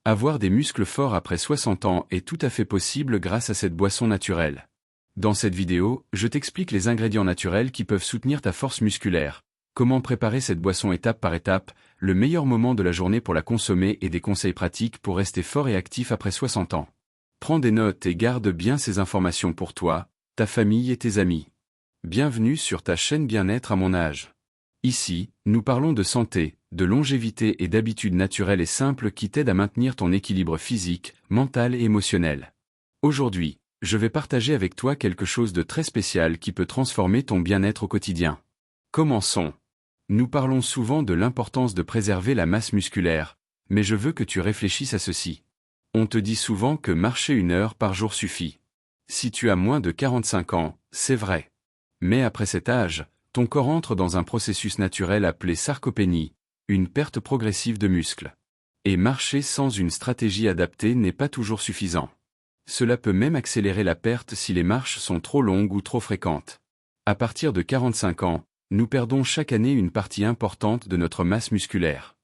Avoir des muscles forts après 60 ans est tout à fait possible grâce à cette boisson naturelle. Dans cette vidéo, je t'explique les ingrédients naturels qui peuvent soutenir ta force musculaire, comment préparer cette boisson étape par étape, le meilleur moment de la journée pour la consommer et des conseils pratiques pour rester fort et actif après 60 ans. Prends des notes et garde bien ces informations pour toi, ta famille et tes amis. Bienvenue sur ta chaîne Bien-être à mon âge. Ici, nous parlons de santé, de longévité et d'habitudes naturelles et simples qui t'aident à maintenir ton équilibre physique, mental et émotionnel. Aujourd'hui, je vais partager avec toi quelque chose de très spécial qui peut transformer ton bien-être au quotidien. Commençons. Nous parlons souvent de l'importance de préserver la masse musculaire, mais je veux que tu réfléchisses à ceci. On te dit souvent que marcher 1 heure par jour suffit. Si tu as moins de 45 ans, c'est vrai. Mais après cet âge, ton corps entre dans un processus naturel appelé sarcopénie, une perte progressive de muscles. Et marcher sans une stratégie adaptée n'est pas toujours suffisant. Cela peut même accélérer la perte si les marches sont trop longues ou trop fréquentes. À partir de 45 ans, nous perdons chaque année une partie importante de notre masse musculaire.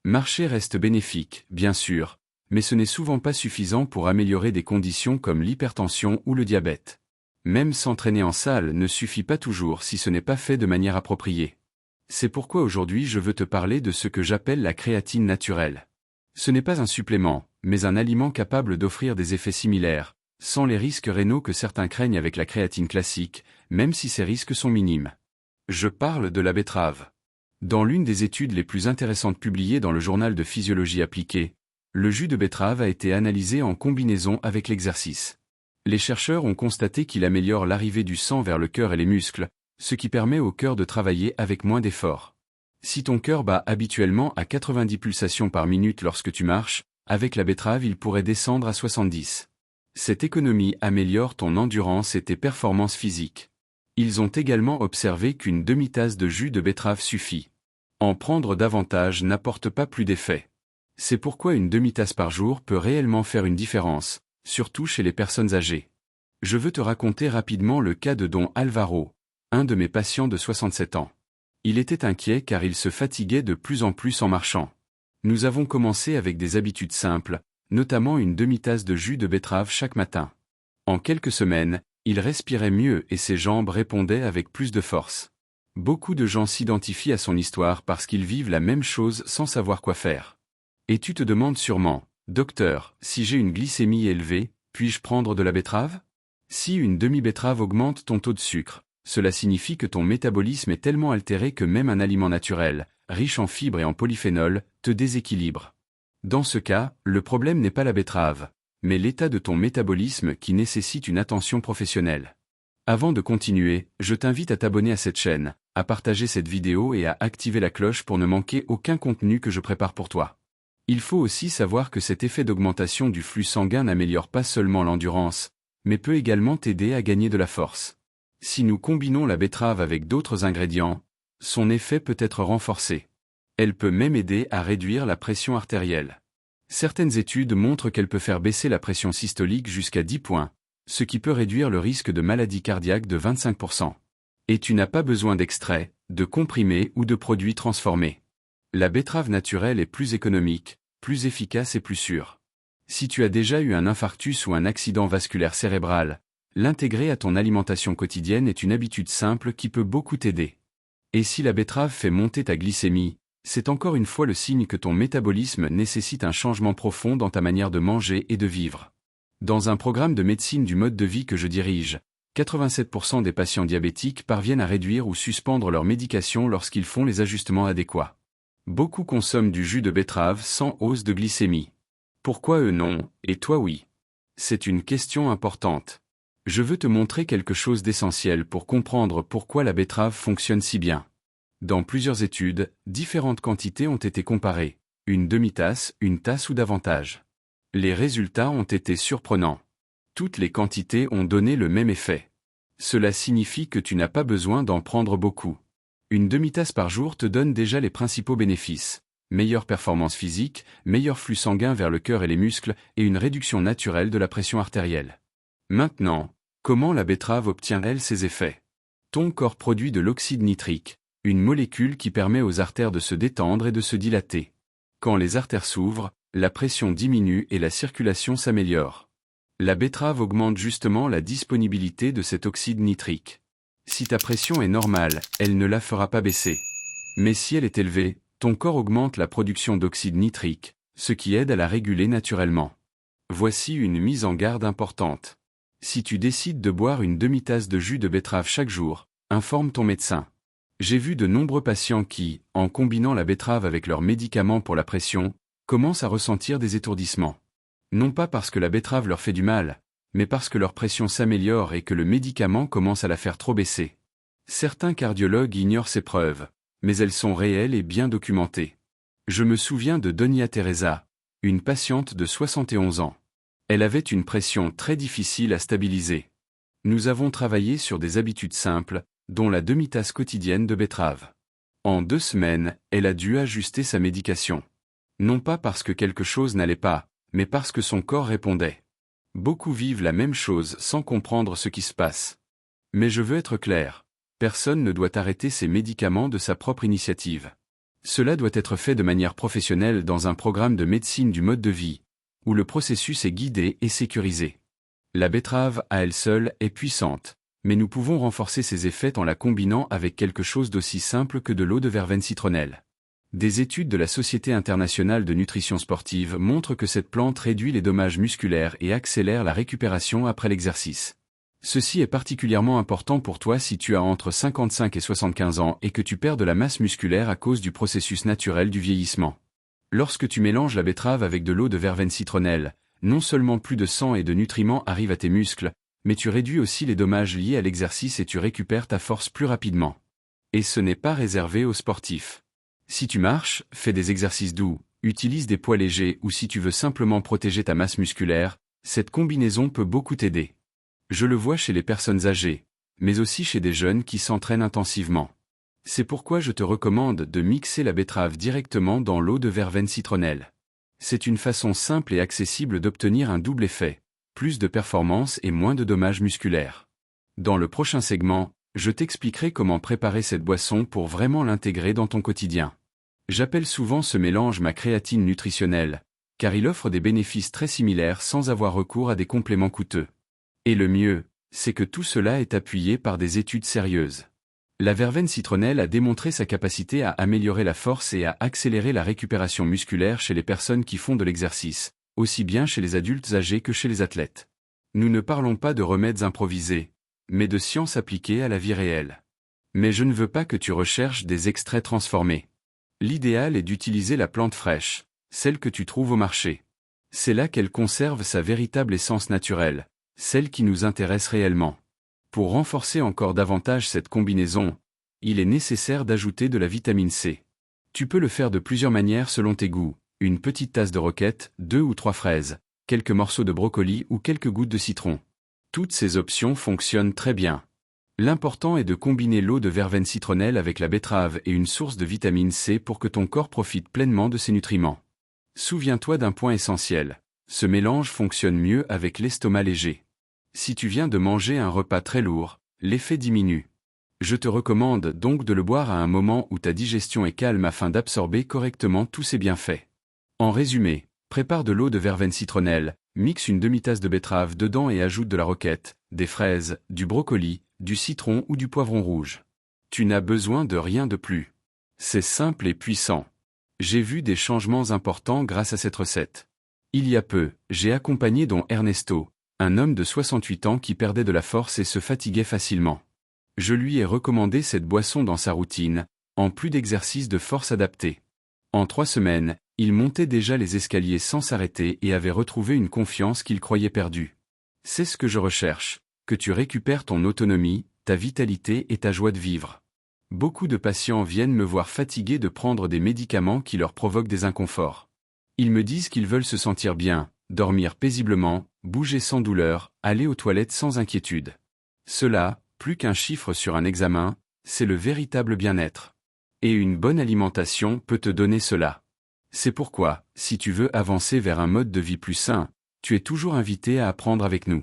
Marcher reste bénéfique, bien sûr, mais ce n'est souvent pas suffisant pour améliorer des conditions comme l'hypertension ou le diabète. Même s'entraîner en salle ne suffit pas toujours si ce n'est pas fait de manière appropriée. C'est pourquoi aujourd'hui je veux te parler de ce que j'appelle la créatine naturelle. Ce n'est pas un supplément, mais un aliment capable d'offrir des effets similaires, sans les risques rénaux que certains craignent avec la créatine classique, même si ces risques sont minimes. Je parle de la betterave. Dans l'une des études les plus intéressantes publiées dans le journal de physiologie appliquée, le jus de betterave a été analysé en combinaison avec l'exercice. Les chercheurs ont constaté qu'il améliore l'arrivée du sang vers le cœur et les muscles, ce qui permet au cœur de travailler avec moins d'efforts. Si ton cœur bat habituellement à 90 pulsations par minute lorsque tu marches, avec la betterave il pourrait descendre à 70. Cette économie améliore ton endurance et tes performances physiques. Ils ont également observé qu'une demi-tasse de jus de betterave suffit. En prendre davantage n'apporte pas plus d'effet. C'est pourquoi une demi-tasse par jour peut réellement faire une différence, surtout chez les personnes âgées. Je veux te raconter rapidement le cas de Don Alvaro, un de mes patients de 67 ans. Il était inquiet car il se fatiguait de plus en plus en marchant. Nous avons commencé avec des habitudes simples, notamment une demi-tasse de jus de betterave chaque matin. En quelques semaines, il respirait mieux et ses jambes répondaient avec plus de force. Beaucoup de gens s'identifient à son histoire parce qu'ils vivent la même chose sans savoir quoi faire. Et tu te demandes sûrement, docteur, si j'ai une glycémie élevée, puis-je prendre de la betterave? Si une demi-betterave augmente ton taux de sucre, cela signifie que ton métabolisme est tellement altéré que même un aliment naturel, riche en fibres et en polyphénols, te déséquilibre. Dans ce cas, le problème n'est pas la betterave, mais l'état de ton métabolisme qui nécessite une attention professionnelle. Avant de continuer, je t'invite à t'abonner à cette chaîne, à partager cette vidéo et à activer la cloche pour ne manquer aucun contenu que je prépare pour toi. Il faut aussi savoir que cet effet d'augmentation du flux sanguin n'améliore pas seulement l'endurance, mais peut également t'aider à gagner de la force. Si nous combinons la betterave avec d'autres ingrédients, son effet peut être renforcé. Elle peut même aider à réduire la pression artérielle. Certaines études montrent qu'elle peut faire baisser la pression systolique jusqu'à 10 points, ce qui peut réduire le risque de maladie cardiaque de 25%. Et tu n'as pas besoin d'extraits, de comprimés ou de produits transformés. La betterave naturelle est plus économique, plus efficace et plus sûre. Si tu as déjà eu un infarctus ou un accident vasculaire cérébral, l'intégrer à ton alimentation quotidienne est une habitude simple qui peut beaucoup t'aider. Et si la betterave fait monter ta glycémie, c'est encore une fois le signe que ton métabolisme nécessite un changement profond dans ta manière de manger et de vivre. Dans un programme de médecine du mode de vie que je dirige, 87% des patients diabétiques parviennent à réduire ou suspendre leur médication lorsqu'ils font les ajustements adéquats. Beaucoup consomment du jus de betterave sans hausse de glycémie. Pourquoi eux non, et toi oui? C'est une question importante. Je veux te montrer quelque chose d'essentiel pour comprendre pourquoi la betterave fonctionne si bien. Dans plusieurs études, différentes quantités ont été comparées, une demi-tasse, une tasse ou davantage. Les résultats ont été surprenants. Toutes les quantités ont donné le même effet. Cela signifie que tu n'as pas besoin d'en prendre beaucoup. Une demi-tasse par jour te donne déjà les principaux bénéfices. Meilleure performance physique, meilleur flux sanguin vers le cœur et les muscles, et une réduction naturelle de la pression artérielle. Maintenant, comment la betterave obtient-elle ces effets? Ton corps produit de l'oxyde nitrique, une molécule qui permet aux artères de se détendre et de se dilater. Quand les artères s'ouvrent, la pression diminue et la circulation s'améliore. La betterave augmente justement la disponibilité de cet oxyde nitrique. Si ta pression est normale, elle ne la fera pas baisser. Mais si elle est élevée, ton corps augmente la production d'oxyde nitrique, ce qui aide à la réguler naturellement. Voici une mise en garde importante. Si tu décides de boire une demi-tasse de jus de betterave chaque jour, informe ton médecin. J'ai vu de nombreux patients qui, en combinant la betterave avec leurs médicaments pour la pression, commencent à ressentir des étourdissements. Non pas parce que la betterave leur fait du mal, mais parce que leur pression s'améliore et que le médicament commence à la faire trop baisser. Certains cardiologues ignorent ces preuves, mais elles sont réelles et bien documentées. Je me souviens de Donia Teresa, une patiente de 71 ans. Elle avait une pression très difficile à stabiliser. Nous avons travaillé sur des habitudes simples, dont la demi-tasse quotidienne de betterave. En 2 semaines, elle a dû ajuster sa médication. Non pas parce que quelque chose n'allait pas, mais parce que son corps répondait. Beaucoup vivent la même chose sans comprendre ce qui se passe. Mais je veux être clair, personne ne doit arrêter ses médicaments de sa propre initiative. Cela doit être fait de manière professionnelle dans un programme de médecine du mode de vie, où le processus est guidé et sécurisé. La betterave, à elle seule, est puissante, mais nous pouvons renforcer ses effets en la combinant avec quelque chose d'aussi simple que de l'eau de verveine citronnelle. Des études de la Société internationale de nutrition sportive montrent que cette plante réduit les dommages musculaires et accélère la récupération après l'exercice. Ceci est particulièrement important pour toi si tu as entre 55 et 75 ans et que tu perds de la masse musculaire à cause du processus naturel du vieillissement. Lorsque tu mélanges la betterave avec de l'eau de verveine citronnelle, non seulement plus de sang et de nutriments arrivent à tes muscles, mais tu réduis aussi les dommages liés à l'exercice et tu récupères ta force plus rapidement. Et ce n'est pas réservé aux sportifs. Si tu marches, fais des exercices doux, utilise des poids légers ou si tu veux simplement protéger ta masse musculaire, cette combinaison peut beaucoup t'aider. Je le vois chez les personnes âgées, mais aussi chez des jeunes qui s'entraînent intensivement. C'est pourquoi je te recommande de mixer la betterave directement dans l'eau de verveine citronnelle. C'est une façon simple et accessible d'obtenir un double effet, plus de performance et moins de dommages musculaires. Dans le prochain segment, je t'expliquerai comment préparer cette boisson pour vraiment l'intégrer dans ton quotidien. J'appelle souvent ce mélange ma créatine nutritionnelle, car il offre des bénéfices très similaires sans avoir recours à des compléments coûteux. Et le mieux, c'est que tout cela est appuyé par des études sérieuses. La verveine citronnelle a démontré sa capacité à améliorer la force et à accélérer la récupération musculaire chez les personnes qui font de l'exercice, aussi bien chez les adultes âgés que chez les athlètes. Nous ne parlons pas de remèdes improvisés, mais de science appliquée à la vie réelle. Mais je ne veux pas que tu recherches des extraits transformés. L'idéal est d'utiliser la plante fraîche, celle que tu trouves au marché. C'est là qu'elle conserve sa véritable essence naturelle, celle qui nous intéresse réellement. Pour renforcer encore davantage cette combinaison, il est nécessaire d'ajouter de la vitamine C. Tu peux le faire de plusieurs manières selon tes goûts, une petite tasse de roquette, 2 ou 3 fraises, quelques morceaux de brocoli ou quelques gouttes de citron. Toutes ces options fonctionnent très bien. L'important est de combiner l'eau de verveine citronnelle avec la betterave et une source de vitamine C pour que ton corps profite pleinement de ces nutriments. Souviens-toi d'un point essentiel, ce mélange fonctionne mieux avec l'estomac léger. Si tu viens de manger un repas très lourd, l'effet diminue. Je te recommande donc de le boire à un moment où ta digestion est calme afin d'absorber correctement tous ses bienfaits. En résumé, prépare de l'eau de verveine citronnelle, mixe une demi-tasse de betterave dedans et ajoute de la roquette, des fraises, du brocoli, du citron ou du poivron rouge. Tu n'as besoin de rien de plus. C'est simple et puissant. J'ai vu des changements importants grâce à cette recette. Il y a peu, j'ai accompagné Don Ernesto, un homme de 68 ans qui perdait de la force et se fatiguait facilement. Je lui ai recommandé cette boisson dans sa routine, en plus d'exercices de force adaptés. En 3 semaines, il montait déjà les escaliers sans s'arrêter et avait retrouvé une confiance qu'il croyait perdue. C'est ce que je recherche, que tu récupères ton autonomie, ta vitalité et ta joie de vivre. Beaucoup de patients viennent me voir fatigués de prendre des médicaments qui leur provoquent des inconforts. Ils me disent qu'ils veulent se sentir bien, dormir paisiblement, bouger sans douleur, aller aux toilettes sans inquiétude. Cela, plus qu'un chiffre sur un examen, c'est le véritable bien-être. Et une bonne alimentation peut te donner cela. C'est pourquoi, si tu veux avancer vers un mode de vie plus sain, tu es toujours invité à apprendre avec nous.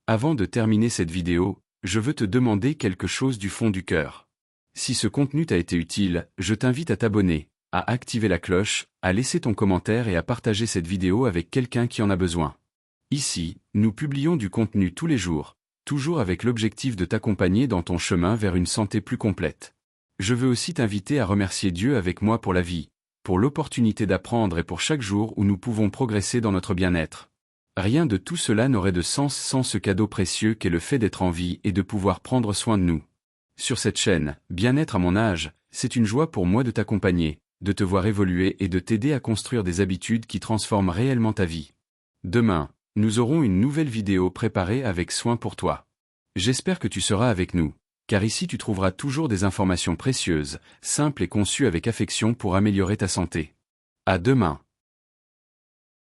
Avant de terminer cette vidéo, je veux te demander quelque chose du fond du cœur. Si ce contenu t'a été utile, je t'invite à t'abonner, à activer la cloche, à laisser ton commentaire et à partager cette vidéo avec quelqu'un qui en a besoin. Ici, nous publions du contenu tous les jours, toujours avec l'objectif de t'accompagner dans ton chemin vers une santé plus complète. Je veux aussi t'inviter à remercier Dieu avec moi pour la vie, pour l'opportunité d'apprendre et pour chaque jour où nous pouvons progresser dans notre bien-être. Rien de tout cela n'aurait de sens sans ce cadeau précieux qu'est le fait d'être en vie et de pouvoir prendre soin de nous. Sur cette chaîne, Bien-être à mon âge, c'est une joie pour moi de t'accompagner, de te voir évoluer et de t'aider à construire des habitudes qui transforment réellement ta vie. Demain, nous aurons une nouvelle vidéo préparée avec soin pour toi. J'espère que tu seras avec nous, car ici tu trouveras toujours des informations précieuses, simples et conçues avec affection pour améliorer ta santé. À demain.